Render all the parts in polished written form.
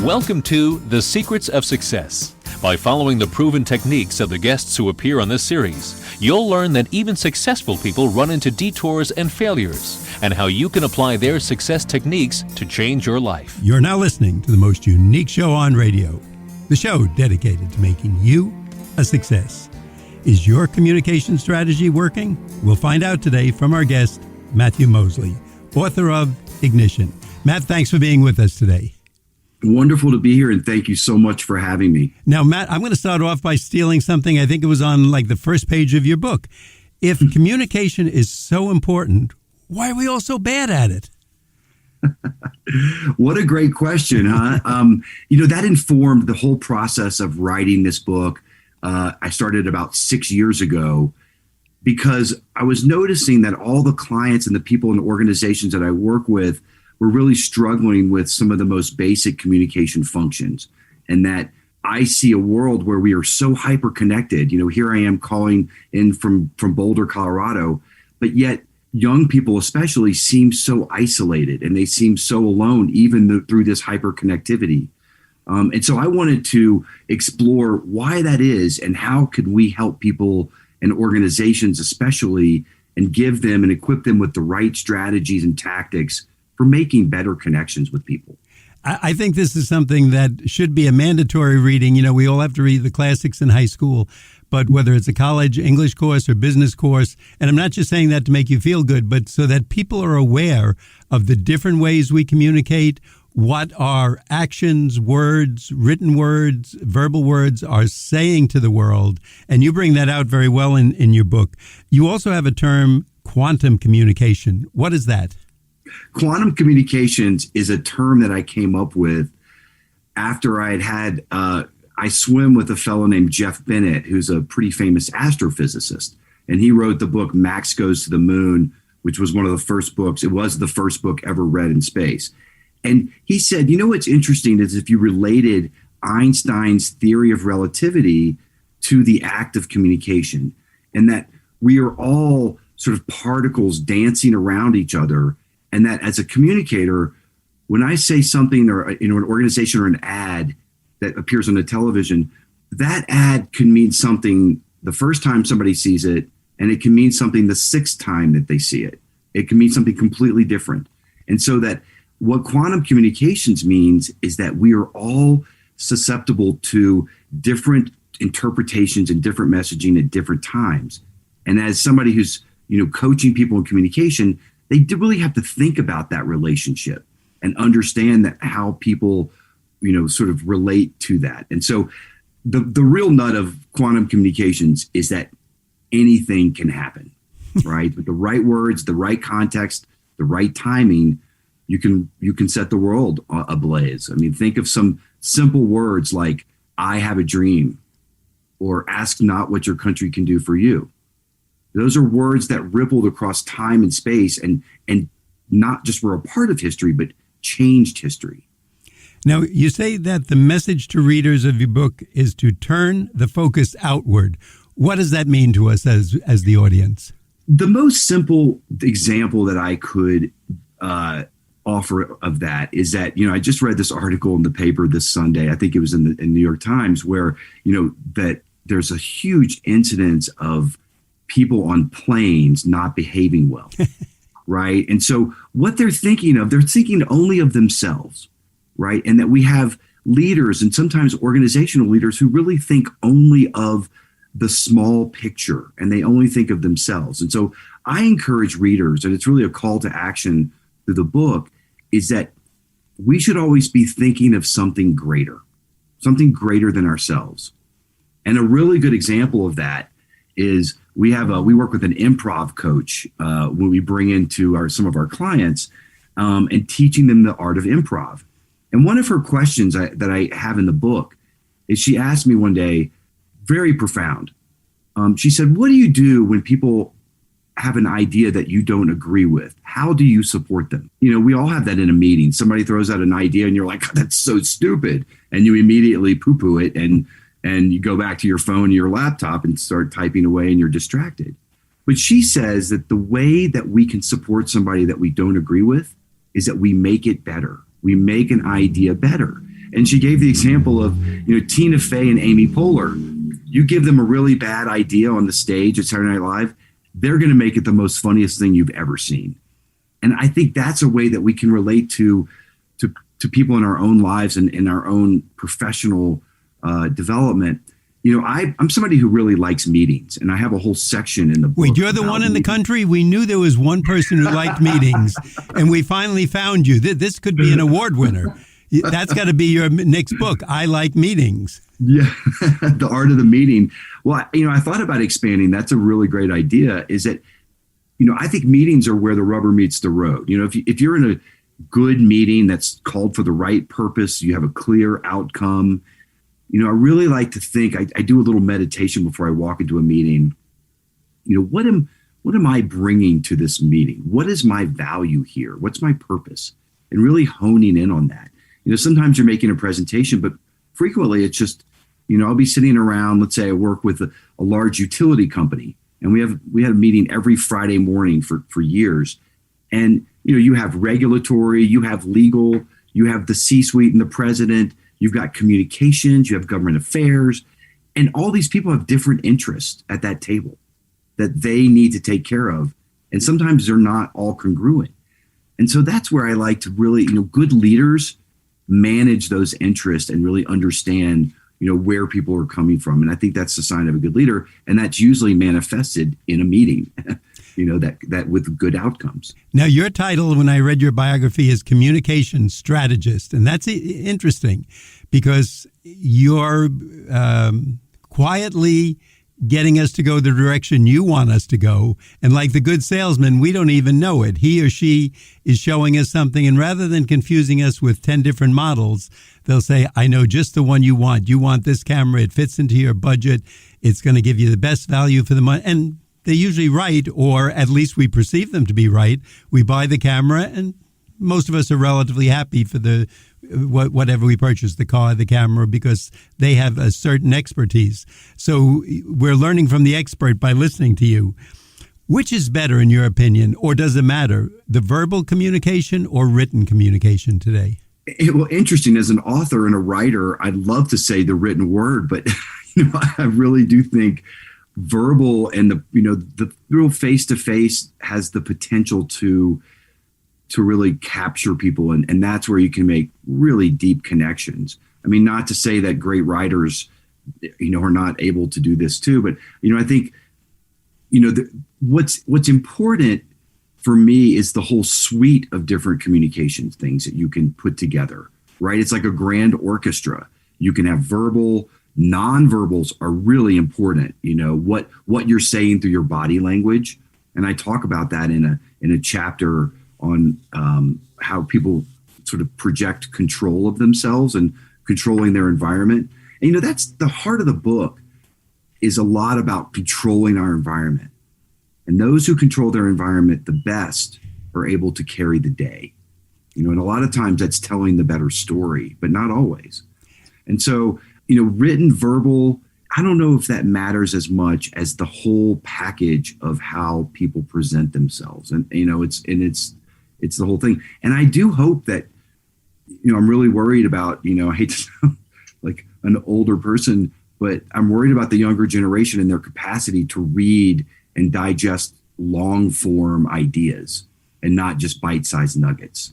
Welcome to The Secrets of Success. By following the proven techniques of the guests who appear on this series, you'll learn that even successful people run into detours and failures, and how you can apply their success techniques to change your life. You're now listening to the most unique show on radio, the show dedicated to making you a success. Is your communication strategy working? We'll find out today from our guest, Matthew Moseley, author of Ignition. Matt, thanks for being with us today. Wonderful to be here, and thank you so much for having me. Now, Matt, I'm going to start off by stealing something. I think it was on like the first page of your book. If communication is so important, why are we all so bad at it? What a great question, huh? That informed the whole process of writing this book. I started about 6 years ago because I was noticing that all the clients and the people and the organizations that I work with were really struggling with some of the most basic communication functions, and that I see a world where we are so hyper connected. Here I am calling in from Boulder, Colorado, but yet young people especially seem so isolated and they seem so alone, even through this hyper connectivity. And so I wanted to explore why that is and how could we help people and organizations especially, and give them and equip them with the right strategies and tactics for making better connections with people. I think this is something that should be a mandatory reading. We all have to read the classics in high school, but whether it's a college English course or business course, and I'm not just saying that to make you feel good, but so that people are aware of the different ways we communicate, what our actions, words, written words, verbal words are saying to the world. And you bring that out very well in your book. You also have a term, quantum communication. What is that? Quantum communications is a term that I came up with after I swim with a fellow named Jeff Bennett, who's a pretty famous astrophysicist. And he wrote the book Max Goes to the Moon, which was one of the first books. It was the first book ever read in space. And he said, what's interesting is if you related Einstein's theory of relativity to the act of communication, and that we are all sort of particles dancing around each other. And that as a communicator, when I say something or an organization or an ad that appears on the television, that ad can mean something the first time somebody sees it, and it can mean something the sixth time that they see it. It can mean something completely different. And so that what quantum communications means is that we are all susceptible to different interpretations and different messaging at different times. And as somebody who's, coaching people in communication, they do really have to think about that relationship and understand that how people, sort of relate to that. And so the real nut of quantum communications is that anything can happen, right? With the right words, the right context, the right timing, you can set the world ablaze. I mean, think of some simple words like, I have a dream, or ask not what your country can do for you. Those are words that rippled across time and space and not just were a part of history, but changed history. Now, you say that the message to readers of your book is to turn the focus outward. What does that mean to us as the audience? The most simple example that I could offer of that is that, I just read this article in the paper this Sunday. I think it was in New York Times, where, that there's a huge incidence of people on planes not behaving well, right? And so what they're thinking only of themselves, right? And that we have leaders and sometimes organizational leaders who really think only of the small picture and they only think of themselves. And so I encourage readers, and it's really a call to action through the book, is that we should always be thinking of something greater than ourselves. And a really good example of that is we work with an improv coach when we bring into some of our clients and teaching them the art of improv. And one of her questions that I have in the book is she asked me one day, very profound. She said, what do you do when people have an idea that you don't agree with? How do you support them? We all have that in a meeting. Somebody throws out an idea and you're like, that's so stupid. And you immediately poo-poo it and you go back to your phone or your laptop and start typing away and you're distracted. But she says that the way that we can support somebody that we don't agree with is that we make it better. We make an idea better. And she gave the example of, Tina Fey and Amy Poehler. You give them a really bad idea on the stage at Saturday Night Live, they're going to make it the most funniest thing you've ever seen. And I think that's a way that we can relate to people in our own lives and in our own professional development. I'm somebody who really likes meetings, and I have a whole section in the book. Wait, you're the one in the country? We knew there was one person who liked meetings, and we finally found you. This could be an award winner. That's got to be your next book, I Like Meetings. Yeah, The Art of the Meeting. Well, I thought about expanding. That's a really great idea, is that, I think meetings are where the rubber meets the road. If you're in a good meeting that's called for the right purpose, you have a clear outcome. I really like to think, I do a little meditation before I walk into a meeting. What am I bringing to this meeting? What is my value here? What's my purpose? And really honing in on that. Sometimes you're making a presentation, but frequently it's just, I'll be sitting around, let's say I work with a large utility company, and we had a meeting every Friday morning for years. And, you have regulatory, you have legal, you have the C-suite and the president, you've got communications, you have government affairs, and all these people have different interests at that table that they need to take care of. And sometimes they're not all congruent. And so that's where I like to really, good leaders manage those interests and really understand, where people are coming from. And I think that's the sign of a good leader. And that's usually manifested in a meeting, that with good outcomes. Now, your title, when I read your biography, is Communication Strategist. And that's interesting because you're quietly getting us to go the direction you want us to go. And like the good salesman, we don't even know it. He or she is showing us something. And rather than confusing us with 10 different models, they'll say, I know just the one you want. You want this camera. It fits into your budget. It's going to give you the best value for the money. And they're usually right, or at least we perceive them to be right. We buy the camera, and most of us are relatively happy for whatever we purchase, the car, the camera, because they have a certain expertise. So we're learning from the expert by listening to you. Which is better in your opinion, or does it matter, the verbal communication or written communication today? Well, interesting. As an author and a writer, I'd love to say the written word, but I really do think verbal and the real face-to-face has the potential to really capture people. And that's where you can make really deep connections. I mean, not to say that great writers, are not able to do this too, but, I think, what's important for me is the whole suite of different communications things that you can put together, right? It's like a grand orchestra. You can have verbal, nonverbals are really important. What you're saying through your body language. And I talk about that in a chapter on how people sort of project control of themselves and controlling their environment. And, that's the heart of the book, is a lot about controlling our environment. And those who control their environment the best are able to carry the day. And a lot of times that's telling the better story, but not always. And so, written, verbal, I don't know if that matters as much as the whole package of how people present themselves. And, it's the whole thing. And I do hope that, I'm really worried about, I hate to sound like an older person, but I'm worried about the younger generation and their capacity to read and digest long form ideas and not just bite-sized nuggets.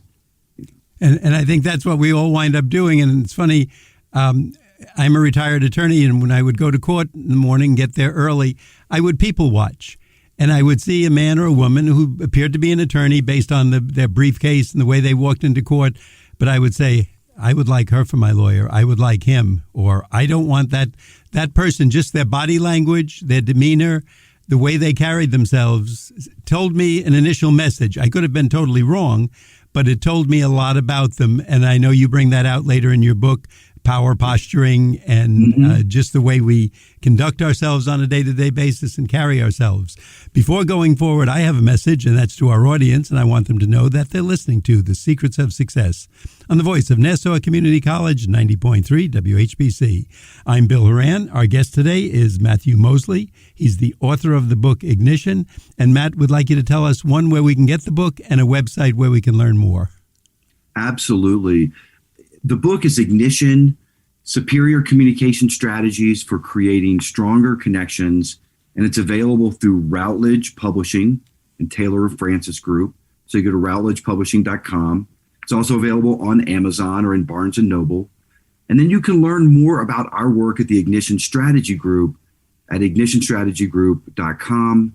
And I think that's what we all wind up doing. And it's funny, I'm a retired attorney, and when I would go to court in the morning, get there early, I would people watch. And I would see a man or a woman who appeared to be an attorney based on their briefcase and the way they walked into court. But I would say, I would like her for my lawyer. I would like him. Or I don't want that person. Just their body language, their demeanor, the way they carried themselves told me an initial message. I could have been totally wrong, but it told me a lot about them. And I know you bring that out later in your book, power posturing and just the way we conduct ourselves on a day-to-day basis and carry ourselves. Before going forward, I have a message, and that's to our audience, and I want them to know that they're listening to The Secrets of Success on the voice of Nassau Community College, 90.3 WHPC. I'm Bill Horan. Our guest today is Matthew Moseley. He's the author of the book Ignition, and Matt would like you to tell us one where we can get the book and a website where we can learn more. Absolutely. the book is Ignition, Superior Communication Strategies for Creating Stronger Connections, and it's available through Routledge Publishing and Taylor Francis Group. So you go to routledgepublishing.com. It's also available on Amazon or in Barnes & Noble. And then you can learn more about our work at the Ignition Strategy Group at ignitionstrategygroup.com.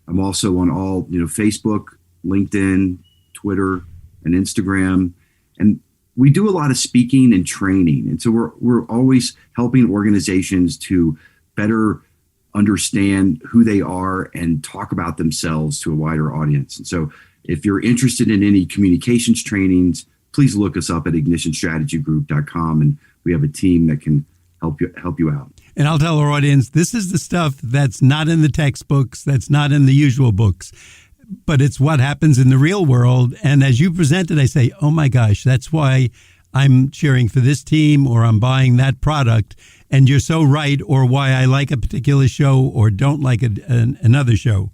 I'm also on all, Facebook, LinkedIn, Twitter, and Instagram. And we do a lot of speaking and training. And so we're always helping organizations to better understand who they are and talk about themselves to a wider audience. And so if you're interested in any communications trainings, please look us up at ignitionstrategygroup.com, and we have a team that can help you out. And I'll tell our audience, this is the stuff that's not in the textbooks, that's not in the usual books, but it's what happens in the real world. And as you present it, I say, oh my gosh, that's why I'm cheering for this team or I'm buying that product. And you're so right, or why I like a particular show or don't like another show.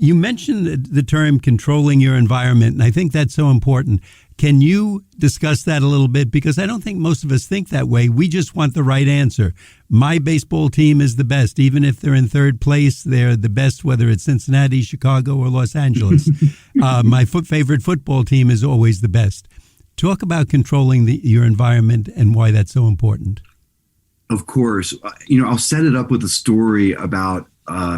You mentioned the term controlling your environment, and I think that's so important. Can you discuss that a little bit? Because I don't think most of us think that way. We just want the right answer. My baseball team is the best. Even if they're in third place, they're the best, whether it's Cincinnati, Chicago, or Los Angeles. My favorite football team is always the best. Talk about controlling your environment and why that's so important. Of course. I'll set it up with a story about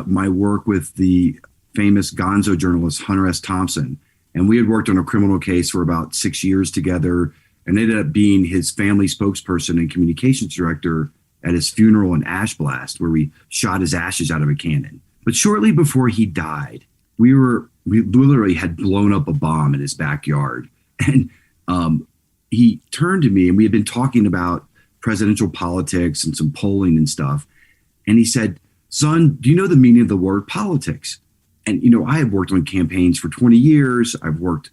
my work with the famous Gonzo journalist Hunter S. Thompson. And we had worked on a criminal case for about 6 years together and ended up being his family spokesperson and communications director at his funeral in Ash Blast, where we shot his ashes out of a cannon. But shortly before he died, we literally had blown up a bomb in his backyard. And he turned to me, and we had been talking about presidential politics and some polling and stuff. And he said, "Son, do you know the meaning of the word politics?" And, I have worked on campaigns for 20 years. I've worked,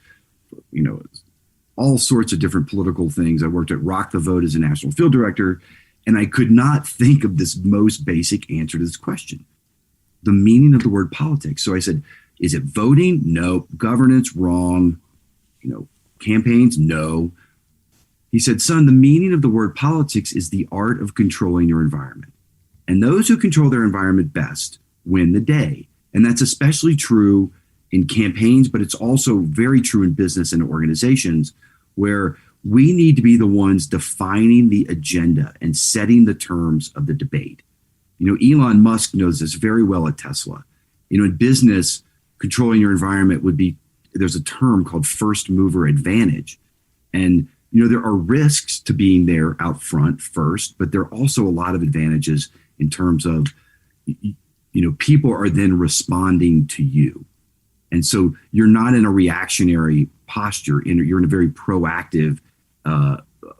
all sorts of different political things. I worked at Rock the Vote as a national field director, and I could not think of this most basic answer to this question, the meaning of the word politics. So I said, is it voting? No. Governance? Wrong. Campaigns? No. He said, "Son, the meaning of the word politics is the art of controlling your environment. And those who control their environment best win the day." And that's especially true in campaigns, but it's also very true in business and organizations, where we need to be the ones defining the agenda and setting the terms of the debate. Elon Musk knows this very well at Tesla. In business, controlling your environment there's a term called first mover advantage. And, there are risks to being there out front first, but there are also a lot of advantages in terms of, people are then responding to you. And so you're not in a reactionary posture. You're in a very proactive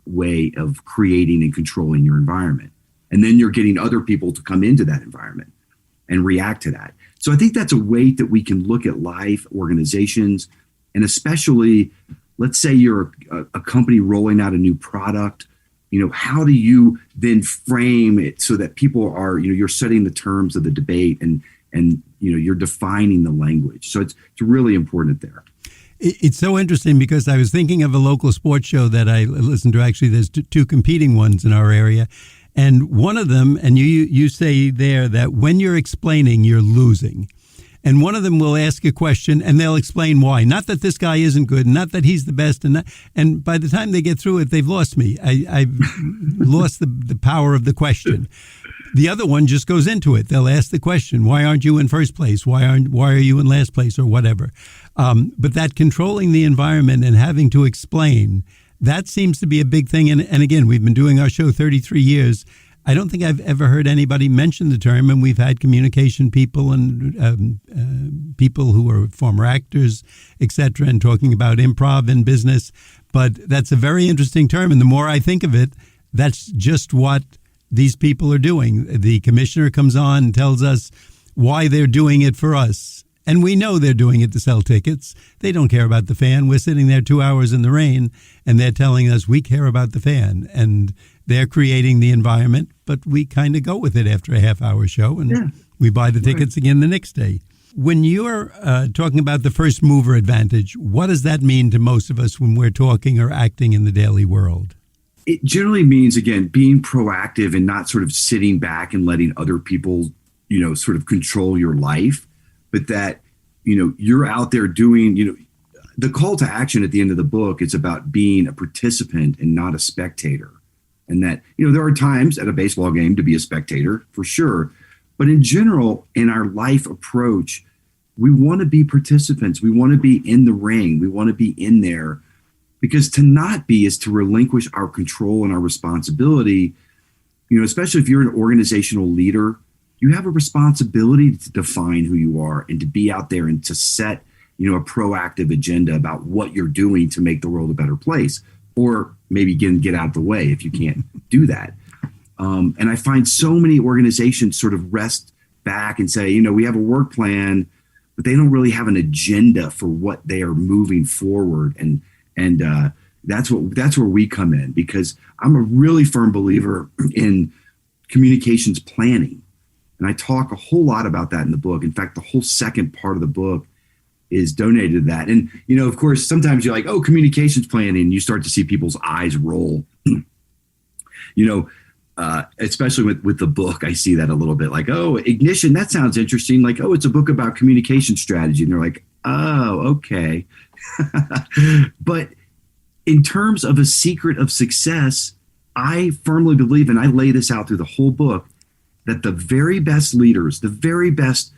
way of creating and controlling your environment. And then you're getting other people to come into that environment and react to that. So I think that's a way that we can look at life, organizations, and especially, let's say you're a company rolling out a new product. How do you then frame it so that people are, you're setting the terms of the debate and you're defining the language. So it's really important there. It's so interesting because I was thinking of a local sports show that I listen to. Actually, there's two competing ones in our area. And one of them, and you say there that when you're explaining, you're losing. And one of them will ask a question and they'll explain why. Not that this guy isn't good, not that he's the best. And by the time they get through it, they've lost me. I've lost the power of the question. The other one just goes into it. They'll ask the question, why aren't you in first place? Why are you in last place, or whatever? But that controlling the environment and having to explain, that seems to be a big thing. And again, we've been doing our show 33 years. I don't think I've ever heard anybody mention the term, and we've had communication people and people who are former actors, et cetera, and talking about improv in business. But that's a very interesting term, and the more I think of it, that's just what these people are doing. The commissioner comes on and tells us why they're doing it for us. And we know they're doing it to sell tickets. They don't care about the fan. We're sitting there 2 hours in the rain, and they're telling us we care about the fan. And they're creating the environment, but we kind of go with it after a half-hour show, and we buy the tickets again the next day. When you're talking about the first mover advantage, what does that mean to most of us when we're talking or acting in the daily world? It generally means, again, being proactive and not sort of sitting back and letting other people, sort of control your life, but that, you're out there doing, the call to action at the end of the book is about being a participant and not a spectator. And that, there are times at a baseball game to be a spectator, for sure. But in general, in our life approach, we want to be participants. We want to be in the ring. We want to be in there, because to not be is to relinquish our control and our responsibility. Especially if you're an organizational leader, you have a responsibility to define who you are and to be out there and to set, a proactive agenda about what you're doing to make the world a better place, or maybe get out of the way if you can't do that. And I find so many organizations sort of rest back and say, we have a work plan, but they don't really have an agenda for what they are moving forward. And that's where we come in, because I'm a really firm believer in communications planning. And I talk a whole lot about that in the book. In fact, the whole second part of the book is donated to that. And, of course, sometimes you're like, oh, communications planning, and you start to see people's eyes roll. Especially with the book, I see that a little bit, like, oh, ignition, that sounds interesting. Like, oh, it's a book about communication strategy. And they're like, oh, okay. But in terms of a secret of success, I firmly believe, and I lay this out through the whole book, that the very best leaders, the very best,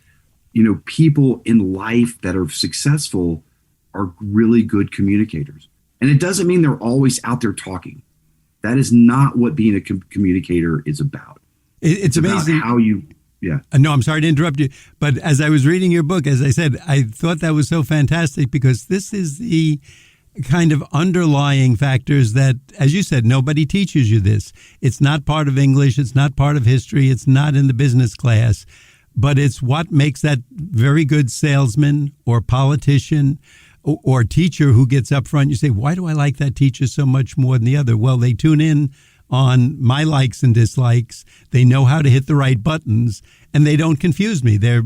people in life that are successful are really good communicators. And it doesn't mean they're always out there talking. That is not what being a communicator is about. It's amazing how you, yeah. No, I'm sorry to interrupt you. But as I was reading your book, as I said, I thought that was so fantastic, because this is the kind of underlying factors that, as you said, nobody teaches you this. It's not part of English. It's not part of history. It's not in the business class. But it's what makes that very good salesman or politician or teacher who gets up front. You say, why do I like that teacher so much more than the other? Well, they tune in on my likes and dislikes. They know how to hit the right buttons, and they don't confuse me. They're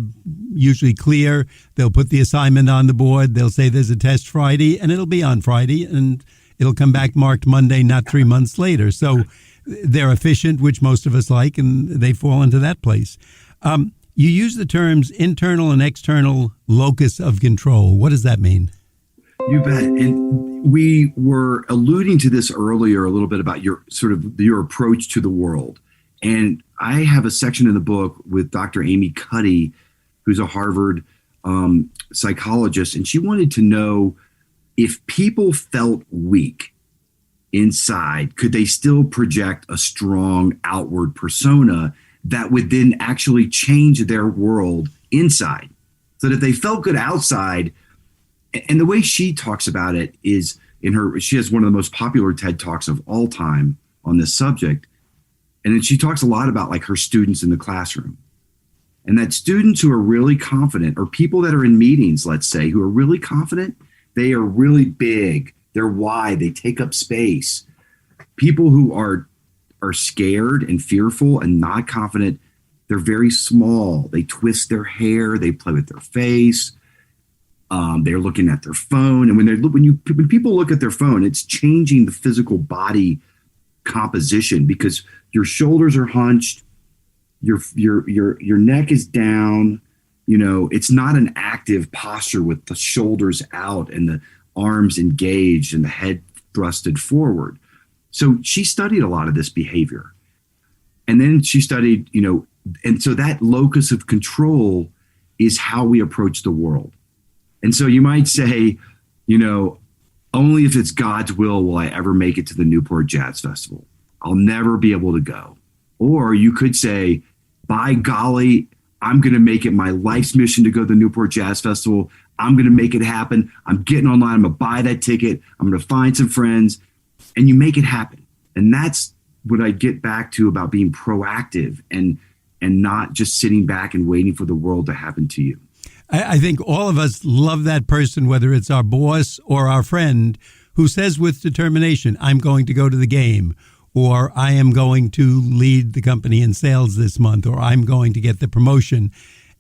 usually clear. They'll put the assignment on the board. They'll say there's a test Friday, and it'll be on Friday, and it'll come back marked Monday, not 3 months later. So they're efficient, which most of us like, and they fall into that place. You use the terms internal and external locus of control. What does that mean? You bet. And we were alluding to this earlier a little bit about your approach to the world. And I have a section in the book with Dr. Amy Cuddy, who's a Harvard psychologist, and she wanted to know if people felt weak inside, could they still project a strong outward persona that would then actually change their world inside? So that if they felt good outside, and the way she talks about it is she has one of the most popular TED Talks of all time on this subject. And then she talks a lot about like her students in the classroom, and that students who are really confident, or people that are in meetings, let's say, who are really confident, they are really big. They're wide. They take up space. People who are scared and fearful and not confident, they're very small. They twist their hair. They play with their face. They're looking at their phone. And when people look at their phone, it's changing the physical body composition, because your shoulders are hunched, your neck is down. It's not an active posture with the shoulders out and the arms engaged and the head thrusted forward. So she studied a lot of this behavior. And then she studied, and so that locus of control is how we approach the world. And so you might say, only if it's God's will I ever make it to the Newport Jazz Festival. I'll never be able to go. Or you could say, by golly, I'm going to make it my life's mission to go to the Newport Jazz Festival. I'm going to make it happen. I'm getting online. I'm going to buy that ticket. I'm going to find some friends. And you make it happen. And that's what I get back to about being proactive and not just sitting back and waiting for the world to happen to you. I think all of us love that person, whether it's our boss or our friend, who says with determination, I'm going to go to the game, or I am going to lead the company in sales this month, or I'm going to get the promotion.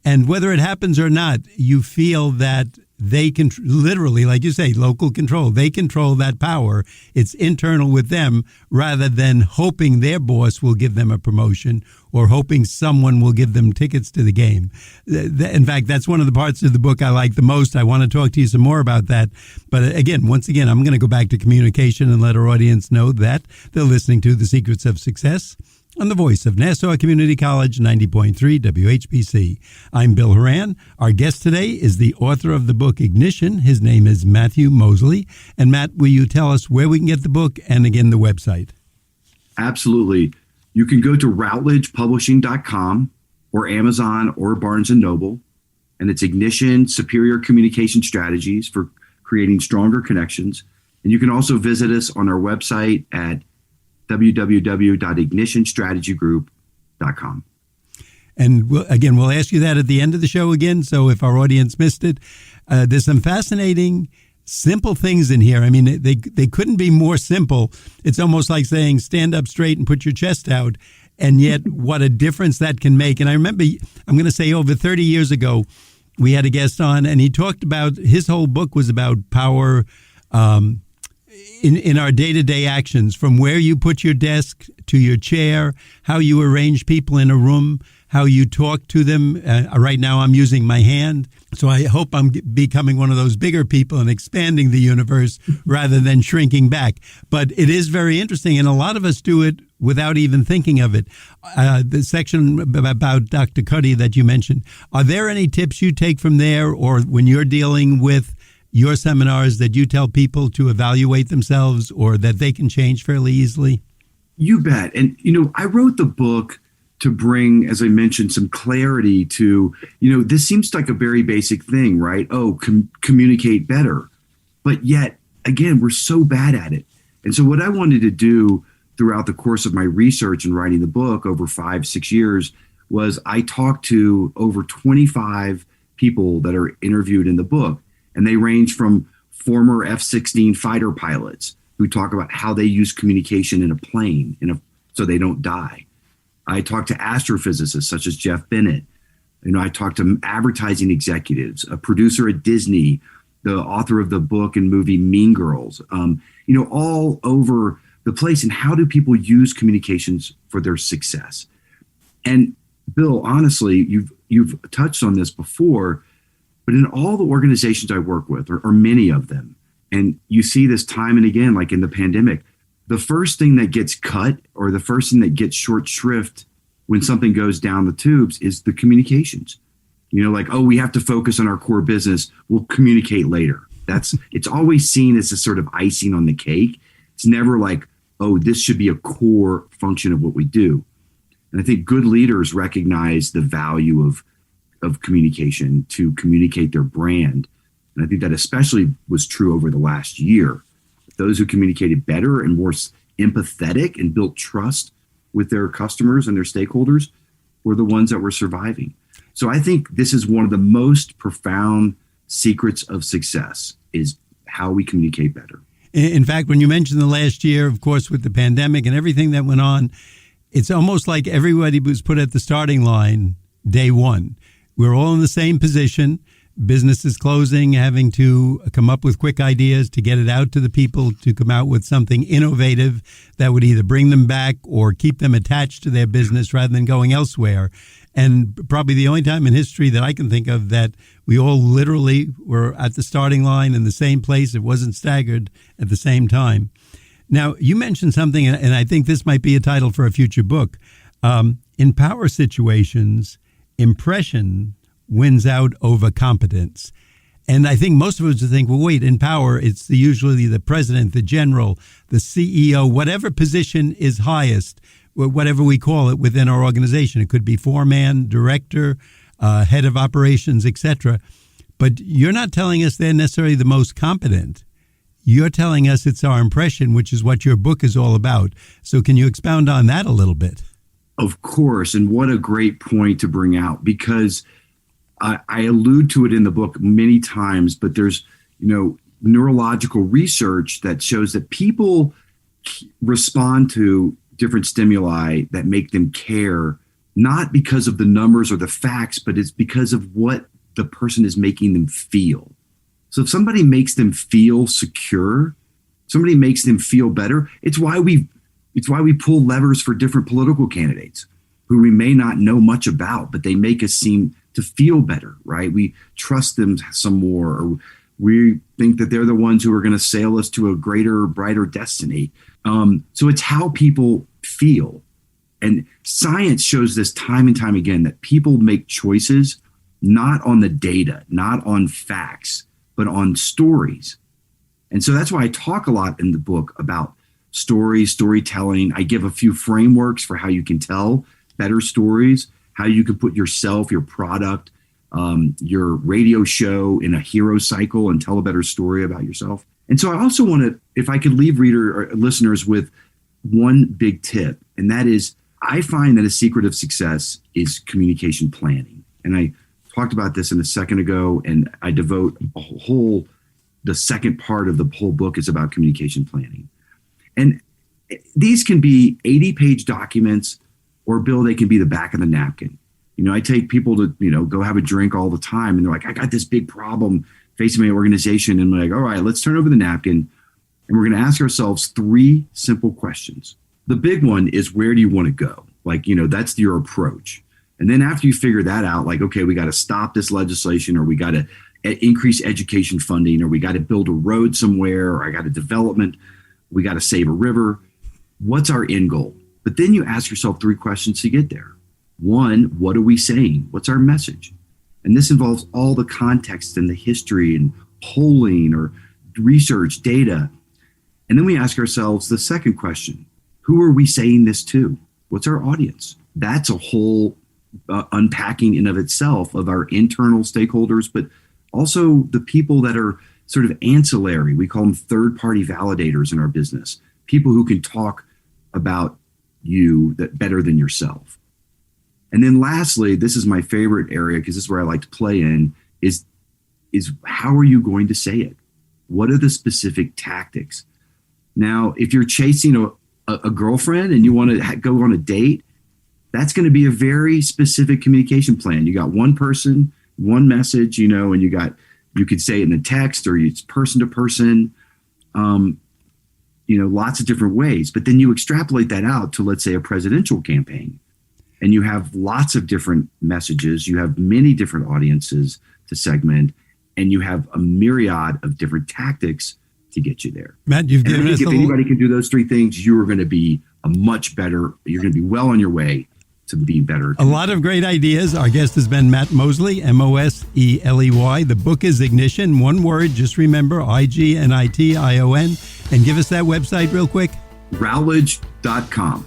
And whether it happens or not, you feel that they can literally, like you say, local control. They control that power. It's internal with them rather than hoping their boss will give them a promotion or hoping someone will give them tickets to the game. In fact, that's one of the parts of the book I like the most. I want to talk to you some more about that. But again, once again, I'm going to go back to communication and let our audience know that they're listening to The Secrets of Success on the voice of Nassau Community College, 90.3 WHPC. I'm Bill Horan. Our guest today is the author of the book Ignition. His name is Matthew Moseley. And Matt, will you tell us where we can get the book and again the website? Absolutely. You can go to routledgepublishing.com or Amazon or Barnes & Noble. And it's Ignition, Superior Communication Strategies for Creating Stronger Connections. And you can also visit us on our website at www.ignitionstrategygroup.com. And we'll ask you that at the end of the show again. So if our audience missed it, there's some fascinating, simple things in here. I mean, they couldn't be more simple. It's almost like saying, stand up straight and put your chest out. And yet what a difference that can make. And I remember, I'm going to say over 30 years ago, we had a guest on and he talked about, his whole book was about power, in our day-to-day actions, from where you put your desk to your chair, how you arrange people in a room, how you talk to them. Right now I'm using my hand. So I hope I'm becoming one of those bigger people and expanding the universe rather than shrinking back. But it is very interesting, and a lot of us do it without even thinking of it. The section about Dr. Cuddy that you mentioned, are there any tips you take from there, or when you're dealing with your seminars, that you tell people to evaluate themselves or that they can change fairly easily? You bet. And, I wrote the book to bring, as I mentioned, some clarity to, this seems like a very basic thing, right? Oh, communicate better. But yet, again, we're so bad at it. And so what I wanted to do throughout the course of my research and writing the book over 5-6 years was I talked to over 25 people that are interviewed in the book. And they range from former F-16 fighter pilots who talk about how they use communication in a plane so they don't die. I talked to astrophysicists such as Jeff Bennett. I talked to advertising executives, a producer at Disney, the author of the book and movie Mean Girls, all over the place. And how do people use communications for their success? And Bill, honestly, you've touched on this before, but in all the organizations I work with, or many of them, and you see this time and again, like in the pandemic, the first thing that gets cut or the first thing that gets short shrift when something goes down the tubes is the communications. We have to focus on our core business. We'll communicate later. It's always seen as a sort of icing on the cake. It's never like, oh, this should be a core function of what we do. And I think good leaders recognize the value of communication to communicate their brand. And I think that especially was true over the last year. Those who communicated better and more empathetic and built trust with their customers and their stakeholders were the ones that were surviving. So I think this is one of the most profound secrets of success is how we communicate better. In fact, when you mentioned the last year, of course, with the pandemic and everything that went on, it's almost like everybody was put at the starting line day one. We're all in the same position. Businesses closing, having to come up with quick ideas to get it out to the people, to come out with something innovative that would either bring them back or keep them attached to their business rather than going elsewhere. And probably the only time in history that I can think of that we all literally were at the starting line in the same place. It wasn't staggered at the same time. Now, you mentioned something, and I think this might be a title for a future book. In power situations, impression wins out over competence. And I think most of us would think, well, wait, in power, it's usually the president, the general, the CEO, whatever position is highest, whatever we call it within our organization. It could be foreman, director, head of operations, etc. But you're not telling us they're necessarily the most competent. You're telling us it's our impression, which is what your book is all about. So can you expound on that a little bit? Of course. And what a great point to bring out, because I allude to it in the book many times, but there's, neurological research that shows that people respond to different stimuli that make them care, not because of the numbers or the facts, but it's because of what the person is making them feel. So if somebody makes them feel secure, somebody makes them feel better, it's why we pull levers for different political candidates who we may not know much about, but they make us seem to feel better, right? We trust them some more, or we think that they're the ones who are going to sail us to a greater, brighter destiny. So it's how people feel. And science shows this time and time again, that people make choices not on the data, not on facts, but on stories. And so that's why I talk a lot in the book about storytelling. I give a few frameworks for how you can tell better stories, how you can put yourself, your product, your radio show in a hero cycle and tell a better story about yourself. And so I also want to, if I could leave reader or listeners with one big tip, and that is, I find that a secret of success is communication planning. And I talked about this a second ago, and I devote the second part of the whole book is about communication planning. And these can be 80-page documents, or Bill, they can be the back of the napkin. I take people to, go have a drink all the time, and they're like, I got this big problem facing my organization. And I'm like, all right, let's turn over the napkin, and we're going to ask ourselves 3 simple questions. The big one is, where do you want to go? That's your approach. And then after you figure that out, okay, we got to stop this legislation, or we got to increase education funding, or we got to build a road somewhere, or I got a development, we got to save a river. What's our end goal? But then you ask yourself 3 questions to get there. 1, what are we saying? What's our message? And this involves all the context and the history and polling or research data. And then we ask ourselves the second question: who are we saying this to? What's our audience? That's a whole unpacking in of itself of our internal stakeholders, but also the people that are sort of ancillary. We call them third-party validators in our business, people who can talk about you that better than yourself. And then lastly, this is my favorite area, because this is where I like to play in, is how are you going to say it? What are the specific tactics? Now, if you're chasing a girlfriend and you want to go on a date, that's going to be a very specific communication plan. You got one person, one message, and you could say it in a text, or it's person to person, lots of different ways. But then you extrapolate that out to, let's say, a presidential campaign, and you have lots of different messages. You have many different audiences to segment, and you have a myriad of different tactics to get you there. Matt, you've given us if anybody can do those 3 things, you are going to be you're going to be well on your way to be better. A lot of great ideas. Our guest has been Matt Moseley, Moseley. The book is Ignition. One word, just remember, Ignition. And give us that website real quick. Routledge.com.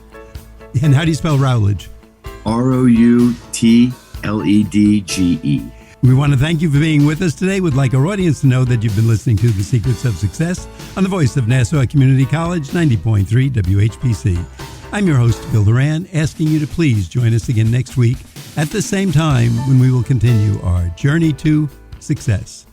And how do you spell Routledge? Routledge. We want to thank you for being with us today. We'd like our audience to know that you've been listening to The Secrets of Success on the voice of Nassau Community College, 90.3 WHPC. I'm your host, Bill Horan, asking you to please join us again next week at the same time, when we will continue our journey to success.